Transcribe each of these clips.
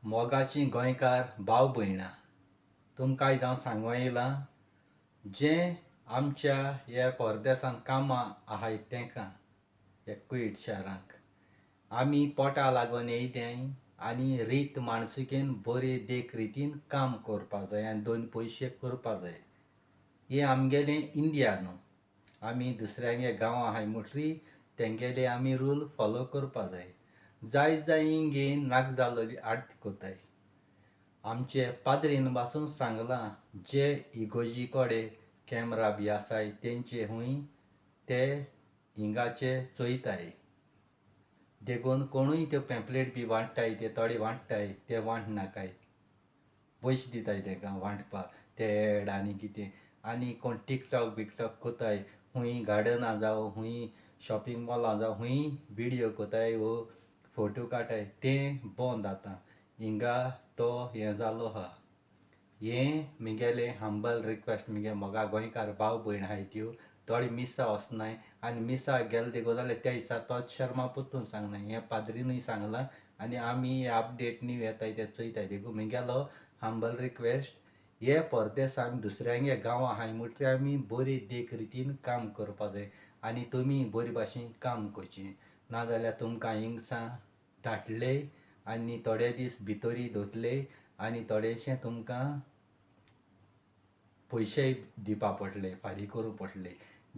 मोगाचीं गोंयकार भाव भयणां, तुमकां आयज हांव सांगूं येयलां जें आमच्या ह्या परदेसांत कामां आहाय तेंकां ह्या कुयट शारांक आमी पोटा लागून येयल्याय आनी रीत माणसुकेन बरे देख रितीन काम करपा जाय आनी दोन पयशे करपा जाय. हें आमगेलें इंडिया न्हू. आमी दुसऱ्यांगे गांव आहाय म्हुटरी तेंगेले आमी रूल फॉलो करपा जाय. जाय जाय हिंगेन नाक जालोली आट कोताय. आमचे पाद्रीन पासून सांगलां जे इगोजी कोडे कॅमरा बी आसाय तेंचे हूंय ते हिंगाचे चोयताय. देखून कोणूय त्यो पॅम्पलेट बी वांट्टाय ते थोडे वांट्टाय ते वांट नाकाय. पयशे दिताय तेंकां वांटपाक ते एड आनी कितें आनी कोण टिकटॉक बिकटॉक कोताय हूंय गार्डनां जावं हूंय शॉपिंग मॉलां जावं हूंय विडियो कोताय वो फोटो काटाय तें बंद आतां. हिंगा तो हें जालो आहा. हें म्हगेलें हंबल रिक्वेस्ट म्हगे मोगा गोंयकार भाव भयण आहाय त्यो थोडी मिसा वचनाय आनी मिसा गेले देखून जाल्यार त्या दिसा तोच शर्मा पोत्तून सांगनाय हें पाद्रीनूय सांगलां आनी आमी अपडेट न्यू येताय ते चोयताय देखून म्हगेलो हंबल रिक्वेस्ट हे परदेसा आमी दुसऱ्यांगे गांव आहाय म्हुटरी आमी बरी देख रितीन काम करपा जाय आनी तुमी बरे भाशेन काम करचें नाजाल्यार तुमकां हिंगसा धाडटले आनी थोडे दीस भितोरी दवरतले आनी थोडेशें तुमकां पयशेय दिवपा पडटले फारीक करूं पडटले.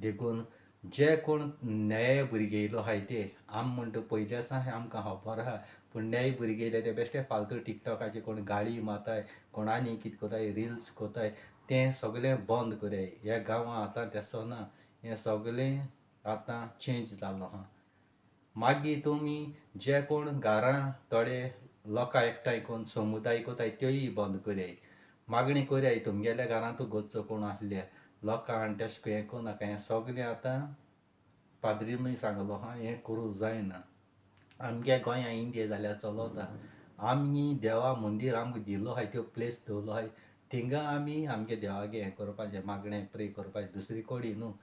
देखून जे कोण नेये भुरगे येयलो आहाय ते आमी म्हणटा पयली आसा आमकां खबर आहा पूण नेये भुरगे येयले ते बेश्टे फालतू टिकटॉकाचे कोण गाळी मारताय कोण आनी कितें कोताय रिल्स कोताय तें सगळें बंद कराय. ह्या गांवां आतां तेसो ना. हें सगळें आतां चेंज जालो आहा. मागीर तुमी जे कोण घरां थोडे लोकां एकठांय कोन्न समुदाय कोताय त्योय बंद कराय. मागणी कोराय तुमगेल्या घरांतू घोरचो कोण आसल्यार लोकां तेशें को हें कोनाका हें सगळें आतां पाद्रीनूय सांगलो आहा हें करूं जायना. आमगे गोंयां इंडिया जाल्यार चलोता. आमी देवा मंदीर आमकां दिलो आहाय त्यो प्लेस दवरलो आहाय थिंगा आमी आमगे देवागे हें करपाचें मागणें प्रे करपाचें दुसरी कोडी न्हू.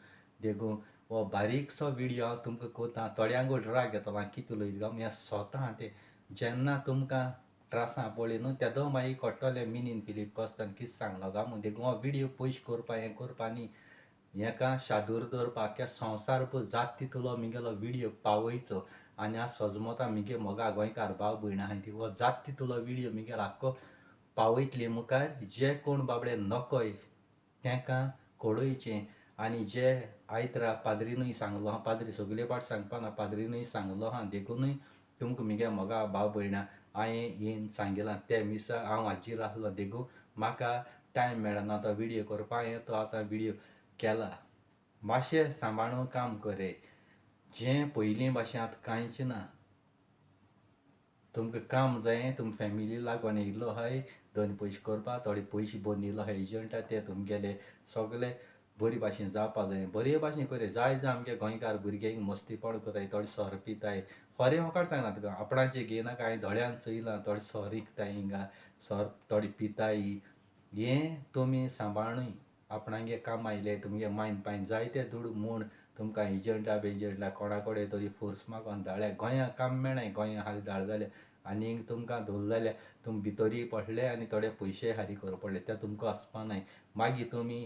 देखून हो बारीकसो विडियो हांव तुमकां कोतां थोड्यांक राग येतलो हांव कितें उलयता काय हें स्वता तें जेन्ना तुमकां त्रासां पडली न्हू तेदो मागीर कळटलें मिनीन फिलीप कॉस्तान कितें सांगलो काय म्हूण. देखून हो विडियो पयशे करपा हें करपा आनी हेका शादूर दवरपा आख्या संवसारभर जाता तितलो म्हगेलो विडियो पावयचो आनी हांव सोजमोता म्हगे मोगा गोंयकार भाव भयण आहाय ती हो जाता तितलो विडियो म्हगेलो आख्खो पावयतली मुखार जे कोण बाबडे नकोय तेंकां कळोयचें आनी जे आयतरा पाद्रीनूय सांगलो आहा पाद्री सगळे पाट सांगपा ना पाद्रीनूय सांगलो आहा देखुनूय तुमकां म्हगे मोगा भाव भयणां हांयें येवन सांगिलां त्या मिसा हांव हाजीर आसलो देखून म्हाका टायम मेळना तो विडियो करपा हांयें तो आतां विडियो केला. मातशें सांबाळून काम कराय. जें पयलीं भाशेन आतां कांयच ना. तुमकां काम जायें तुमी फॅमिली लागोन येयल्लो आहाय दोन पयशे करपा थोडे पयशे भरून येयलो आहाय एजंटा ते तुमगेले सगळे बरे भाशेन जावपा जाय बरे भाशेन कराय. जाय जाय आमगे गोंयकार भुरगे मस्तीपण कोताय थोडे सोरो पिताय खोरें फकाट सांगना तुका आपणाचें घेयनाका हांयें दोळ्यान चोयलां थोडे सोरो विकताय हिंगा सोरो थोडे पिताय हें तुमी सांबाळूय आपणागे काम आयले तुमगे मायन पायन जायते दुडू म्हूण तुमकां एजंटा बेजंटा कोणा कडेन तरी फोर्स मागोन धाडल्या गोंयां काम मेळनाय गोंयां हालीं धाड जाल्यार आनी तुमकां दवरलें जाल्यार तुमी भितोरी पडले आनी थोडे पयशे फारीक करपा पडले ते तुमकां वचपा नाय. मागीर तुमी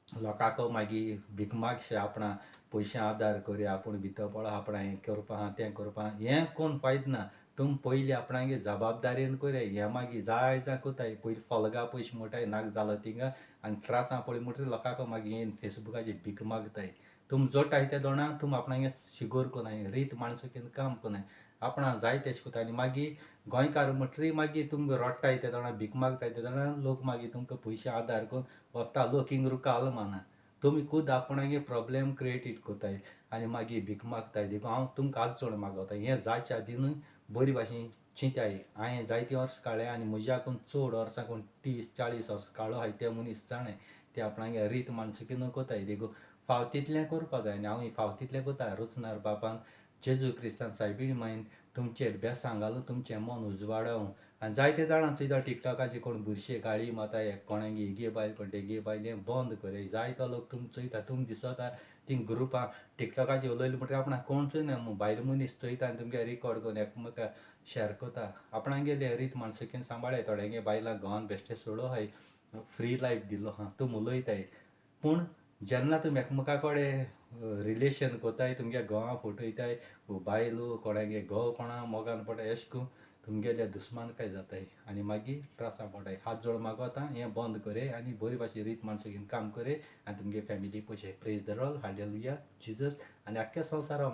लोकांक मागीर भीक मागशे आपणा पयशे आदार करया आपूण भितर पडो आपणा हें करपा आहा तें करपा आहा हें कोन्न फायदो ना. तुमी पयलीं आपणागे जबाबदारेन कराय हें मागीर जाय जाय कोताय पयलीं फॉलगा पयशे मोटाय नाक जालो थिंगा आनी त्रासां पडली म्हणटरी लोकांक मागीर येवन फेसबुकाचेर भीक मागताय. तुमी जोडटाय त्या दोणां तुमी आपणागे शिगोर कोनाय रीत माणसुकेन काम कोनाय आपणा जाय तेशें कोताय आनी मागीर गोंयकार म्हणटरी मागीर तुमकां रोडटाय ते दोणां भीक मागताय ते दोणां लोक मागीर तुमकां पयशे आदार करून वता लोक हिंग रुकाल माना. तुमी खूद आपणागे प्रॉब्लेम क्रिएटीट कोताय आनी मागीर भीक मागताय देखून हांव तुमकां हात जोडून मागता हें जावचे आदिनूय बरी भाशेन चिंत्याय. हांयें जायतीं वर्सां काडल्या आनी म्हज्याकून चड वर्सां कोण 30-40 वर्सां काडलो आहाय ते मनीस जाणाय ते आपणागे रीत माणसुकेन कोताय देखून फावो तितलें करपा जाय आनी हांवूय फावो तितलें कोतां रुचनार बापान जेजू क्रिस्तान सायबीण मायन तुमचेर बेसांग घालून तुमचें मन उजवाडूं आनी जायते जाणां चोयता टिकटॉकाचेर कोण बुरशे गाळी मारताय कोणागे हेगे बायल कोण तेगे बायल हें बंद करय जायतो लोक तुमकां चोयता तुमी दिसोता तीं ग्रुपां टिकटॉकाचेर उलयलें म्हणटकीर आपणाक कोण चोयना भायल मनीस चोयता आनी तुमगे रिकॉर्ड करून एकामेका शॅर कोता आपणागेलें रीत माणसुकीन सांबाळाय थोड्यांगे बायलांक घोवान बेश्टे सोडूंहाय फ्री लायफ दिल्लो आहा तुमी उलयताय पूण जेन्ना तुमी एकामेका कडेन रिलेशन कोताय तुमगे घोवा फटयताय बायलो कोणागे घोव कोणा मोगान पडटा अशें करून तुमगेले दुस्मानकाय जाताय आनी मागीर त्रासां पडटाय हात जोड मागोता हें बंद करय आनी बरे भाशेन रीत माणसुकीन काम करय आनी तुमगे फॅमिली पोशय praise the Lord hallelujah Jesus आनी आख्ख्या संवसाराक